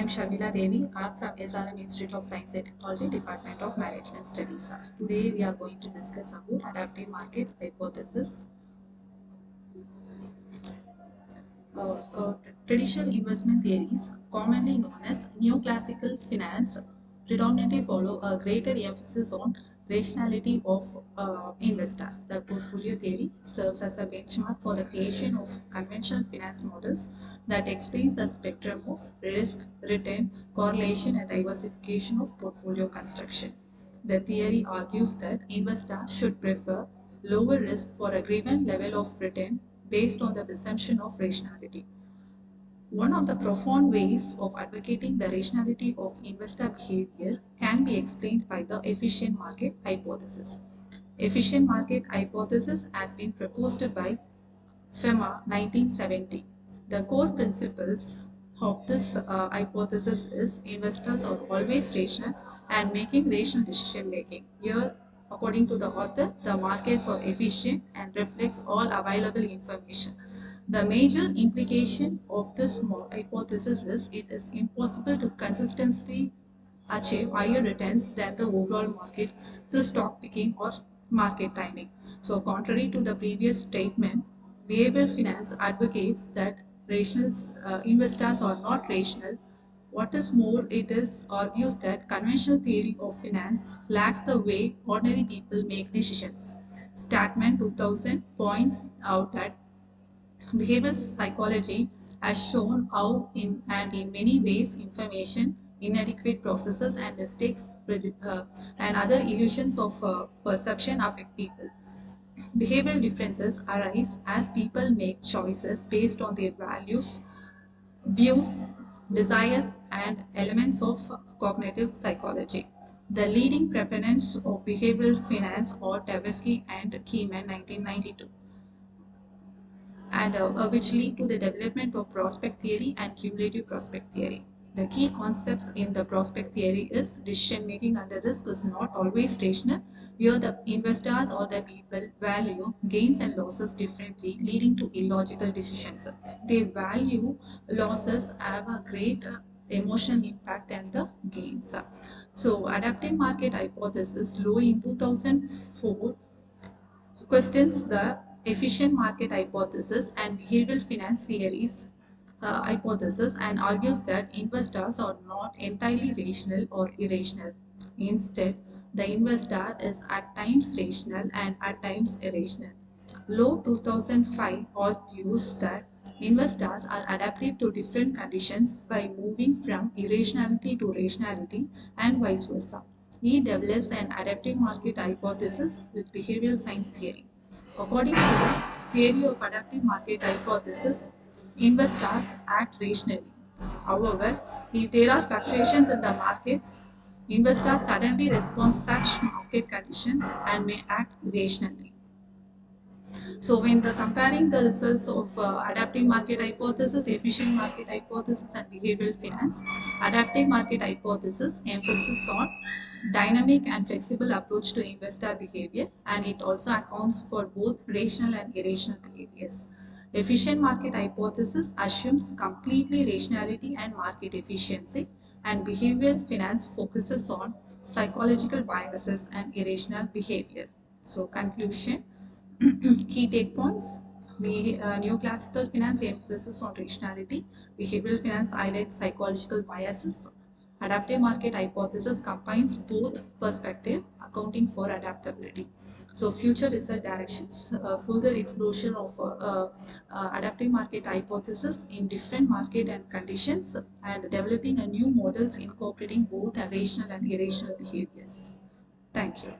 I am Sharmila Devi. I am from SRM Institute of Science and Technology, Department of Management Studies. Today we are going to discuss about adaptive market hypothesis. uh, uh, Traditional investment theories, commonly known as neoclassical finance, predominantly follow a greater emphasis on rationality of investors. The portfolio theory serves as a benchmark for the creation of conventional finance models that explains the spectrum of risk, return, correlation, and diversification of portfolio construction. The theory argues that investors should prefer lower risk for a given level of return based on the presumption of rationality. One of the profound ways of advocating the rationality of investor behavior can be explained by the efficient market hypothesis. Efficient market hypothesis has been proposed by FEMA 1970. The core principles of this hypothesis is investors are always rational and making rational decision making. Here, according to the author, the markets are efficient and reflects all available information. The major implication of this hypothesis is it is impossible to consistently achieve higher returns than the overall market through stock picking or market timing. So, contrary to the previous statement, behavioral finance advocates that rational investors are not rational. What is more, it is argues that conventional theory of finance lacks the way ordinary people make decisions. Statman 2000 points out that behavioral psychology has shown how in many ways information, inadequate processes and mistakes and other illusions of perception affect people. Behavioral differences arise as people make choices based on their values, views, desires, and elements of cognitive psychology. The leading proponents of behavioral finance are Tversky and Kieman 1992 and which lead to the development of prospect theory and cumulative prospect theory. The key concepts in the prospect theory is decision making under risk is not always rational, where the investors or the people value gains and losses differently, leading to illogical decisions. They value losses have a great emotional impact than the gains. So, adaptive market hypothesis, Low in 2004 questions the efficient market hypothesis and behavioral finance theories hypothesis and argues that investors are not entirely rational or irrational. Instead, the investor is at times rational and at times irrational. Low 2005 argues that investors are adaptive to different conditions by moving from irrationality to rationality and vice versa. He develops an adaptive market hypothesis with behavioral science theory. According to the theory of adaptive market hypothesis, investors act rationally. However, if there are fluctuations in the markets, investors suddenly respond to such market conditions and may act irrationally. So when the comparing the results of adaptive market hypothesis, efficient market hypothesis and behavioral finance, adaptive market hypothesis emphasis on dynamic and flexible approach to investor behavior and it also accounts for both rational and irrational behaviors. Efficient market hypothesis assumes completely rationality and market efficiency and behavioral finance focuses on psychological biases and irrational behavior. So conclusion. Key take points. Neoclassical finance emphasis on rationality. Behavioral finance highlights psychological biases. Adaptive market hypothesis combines both perspective, accounting for adaptability. So, future research directions, further exploration of adaptive market hypothesis in different market and conditions, and developing a new models incorporating both rational and irrational behaviors. Thank you.